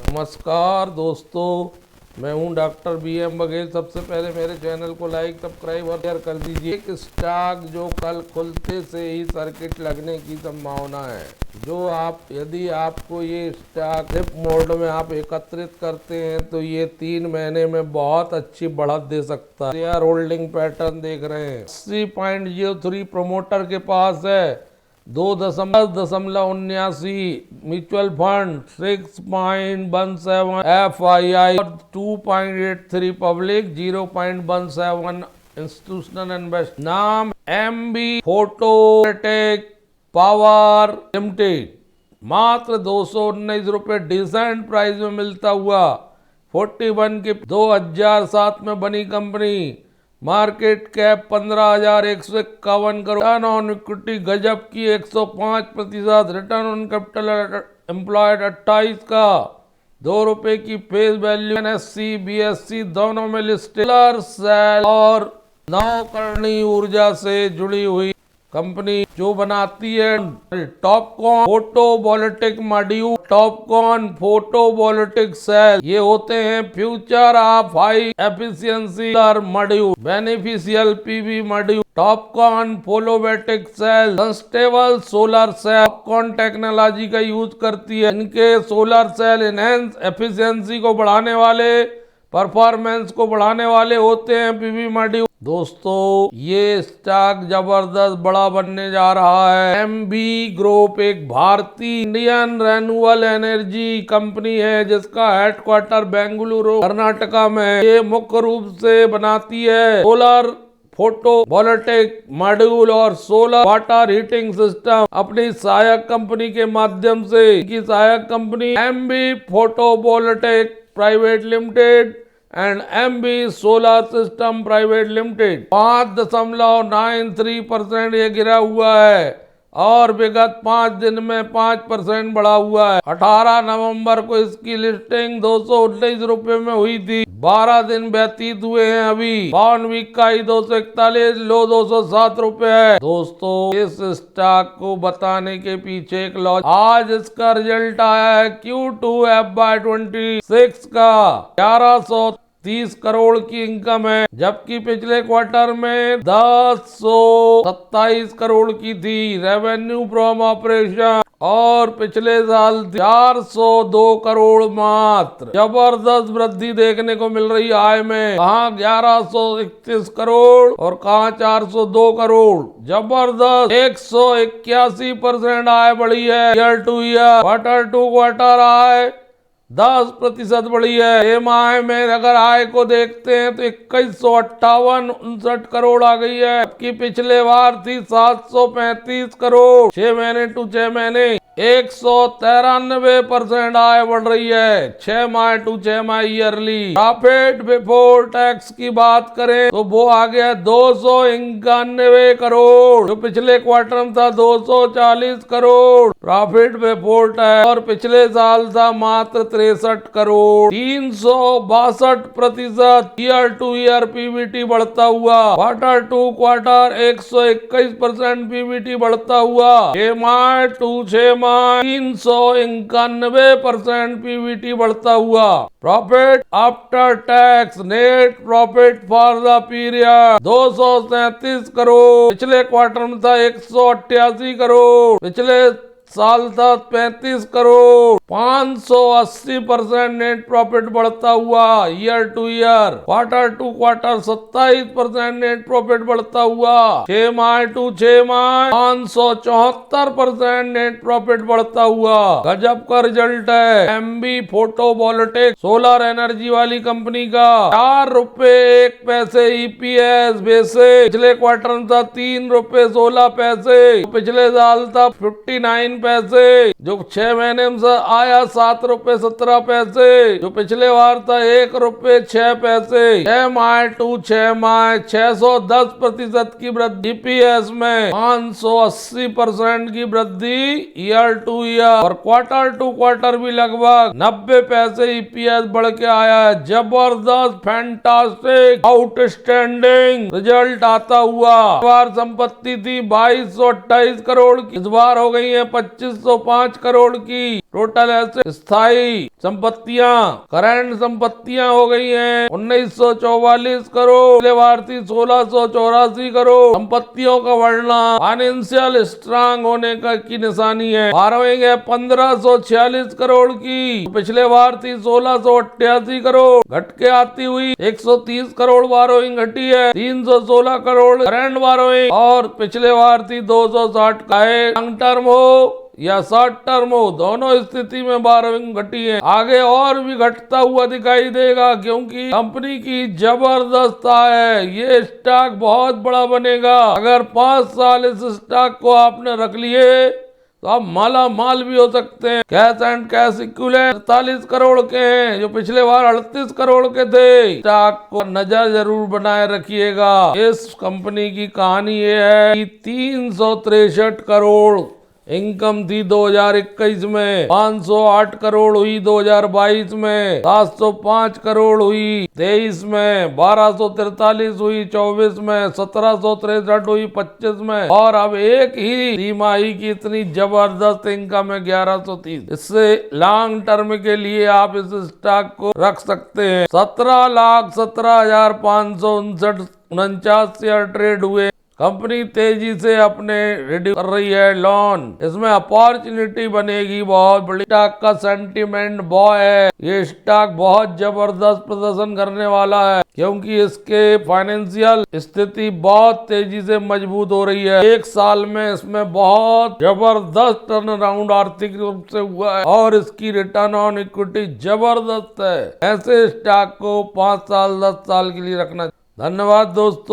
नमस्कार दोस्तों, मैं हूं डॉक्टर BM बघेल। सबसे पहले मेरे चैनल को लाइक, सब्सक्राइब और शेयर कर दीजिए। एक स्टॉक जो कल खुलते से ही सर्किट लगने की संभावना है। यदि आपको ये स्टॉक डिप मोड में आप एकत्रित करते हैं तो ये 3 महीने में बहुत अच्छी बढ़त दे सकता है। शेयर होल्डिंग पैटर्न देख रहे हैं, 80.03 प्रमोटर के पास है, 2.79 म्यूचुअल फंड, 6.17 FII और 2.83 पब्लिक, 0.17 इंस्टीट्यूशनल इन्वेस्ट। नाम MB फोटोवोल्टेक पावर लिमिटेड। मात्र 219 रुपये डिसेंट प्राइस में मिलता हुआ 41 के 2007 में बनी company. Market cap 15,151 crore. Return on equity गजब की 105%। रिटर्न ऑन कैपिटल एम्प्लॉयड 28 का। 2 रुपए की फेस वैल्यू। NSE BSE दोनों में लिस्टेड। सोलर सेल और नवकरणीय ऊर्जा से जुड़ी हुई कंपनी जो बनाती है TOPCon photovoltaic module, TOPCon photovoltaic cell. ये होते हैं future of high efficiency module, beneficial PV module, TOPCon photovoltaic cell, sustainable solar cell. TOPCon technology का यूज करती है। इनके सोलर सेल एनहेंस एफिशिएंसी को बढ़ाने वाले, परफॉर्मेंस को बढ़ाने वाले होते हैं PV मॉड्यूल। दोस्तों, ये स्टॉक जबरदस्त बड़ा बनने जा रहा है। MB ग्रुप एक भारतीय इंडियन रेन्यूएबल एनर्जी कंपनी है जिसका हेडक्वार्टर बेंगलुरु कर्नाटका में है। ये मुख्य रूप से बनाती है सोलर फोटोवोल्टिक मॉड्यूल और सोलर वाटर हीटिंग सिस्टम। अपनी सहायक कंपनी के माध्यम से इनकी सहायक company MB photovoltaic private limited and MB solar system private limited. 5.93% ये गिरा हुआ है और विगत 5 दिन में 5% बढ़ा हुआ है। 18 नवंबर को इसकी लिस्टिंग 219 रुपए में हुई थी। 12 दिन व्यतीत हुए हैं अभी। 52 वीक का ही 241, लो 207 रुपए है। दोस्तों, इस स्टॉक को बताने के पीछे एक लॉजिक। आज इसका रिजल्ट आया है Q2 FY26 का। 1130 करोड़ की इनकम है, जबकि पिछले क्वार्टर में 1027 करोड़ की थी रेवेन्यू फ्रॉम ऑपरेशन, और पिछले साल 402 करोड़ मात्र। जबरदस्त वृद्धि देखने को मिल रही है आय में। कहाँ 1131 करोड़ और कहाँ 402 करोड़। जबरदस्त 181% आय बढ़ी है year to year. Quarter to quarter आय 10% बढ़ी है। MI में अगर आय को देखते हैं तो 2158 करोड़ आ गई है, जबकि पिछले बार थी 735 करोड़। 6 महीने टू 6 महीने 193% आय बढ़ रही है। 6 माह टू 6 माह ईयरली। प्रॉफिट बिफोर टैक्स की बात करें तो वो आ गया 291 करोड़, जो पिछले क्वार्टर में था 240 करोड़ प्रॉफिट बिफोर टैक्स, और पिछले साल था मात्र 63 crore. 362% year to year PBT बढ़ता हुआ। क्वार्टर टू क्वार्टर 121% PBT बढ़ता हुआ। 6 माह टू 6 माह 391% PBT बढ़ता हुआ। Profit after tax net profit for the period 237 crore, पिछले क्वार्टर में था 188 करोड़, पिछले साल था 35 करोड़। 580% नेट प्रॉफिट बढ़ता हुआ year to year. Quarter to quarter 27% net profit बढ़ता हुआ। 6 माह टू 6 माह 574% नेट प्रॉफिट बढ़ता हुआ। गजब का रिजल्ट है MB फोटोवोल्टिक सोलर एनर्जी वाली कंपनी का। 4 रुपए 1 पैसे EPS बेसिक, पिछले क्वार्टर में था 3 रुपए 16 पैसे, पिछले साल था 59 पैसे, जो 6 महीने में आया 7 रुपए 17 पैसे, जो पिछले बार था 1 रुपए 6 पैसे। 6 माह टू 6 माह 610% की वृद्धि। EPS में 580% की वृद्धि ईयर टू ईयर, और क्वार्टर टू क्वार्टर भी लगभग 90 पैसे EPS बढ़ के आया है। जबरदस्त फैंटास्टिक आउटस्टैंडिंग रिजल्ट आता हुआ। इस बार संपत्ति थी 2228 करोड़ की, इस बार हो गई है 2505 करोड़ की। टोटल एसेट स्थायी संपत्तियां, करंट संपत्तियां हो गई हैं 1944 करोड़, भारतीय 1684 करोड़। संपत्तियों का बढ़ना फाइनेंशियल स्ट्रांग होने का की निशानी है। बारोइंग है 1546 करोड़ की, पिछले भारतीय 1688 करोड़, घट के आती हुई 130 करोड़ बारोइंग घटी है। 316 करोड़ करंट बारोइंग और पिछले भारतीय 260 का है। लॉन्ग टर्म हो या शॉर्ट टर्म हो, दोनों स्थिति में बारोइंग घटी है। आगे और भी घटता हुआ दिखाई देगा क्योंकि कंपनी की जबरदस्त है, ये स्टॉक बहुत बड़ा बनेगा। अगर 5 साल इस स्टॉक को आपने रख लिए तो आप माला माल भी हो सकते हैं। Cash and cash equivalent 43 crore के हैं, जो पिछले बार 38 करोड़ के थे। स्टॉक को नजर जरूर बनाए रखिएगा। इस कंपनी की कहानी ये है कि 363 करोड़ इनकम थी 2021 में, 508 करोड़ हुई 2022 में, 705 करोड़ हुई 23 में, 1243 हुई 24 में, 1763 हुई 25 में और अब एक ही तिमाही की इतनी जबरदस्त इनकम है 1130। इससे लॉन्ग टर्म के लिए आप इस स्टॉक को रख सकते हैं। 17,17,559 शेयर ट्रेड हुए। कंपनी तेजी से अपने रिड्यू कर रही है लोन, इसमें अपॉर्चुनिटी बनेगी बहुत बड़ी। स्टॉक का सेंटीमेंट बहुत है, ये स्टॉक बहुत जबरदस्त प्रदर्शन करने वाला है क्योंकि इसके फाइनेंशियल स्थिति बहुत तेजी से मजबूत हो रही है। एक साल में इसमें बहुत जबरदस्त टर्न अराउंड आर्थिक रूप से हुआ है और इसकी रिटर्न ऑन इक्विटी जबरदस्त है। ऐसे स्टॉक को 5 साल 10 साल के लिए रखना। धन्यवाद दोस्तों।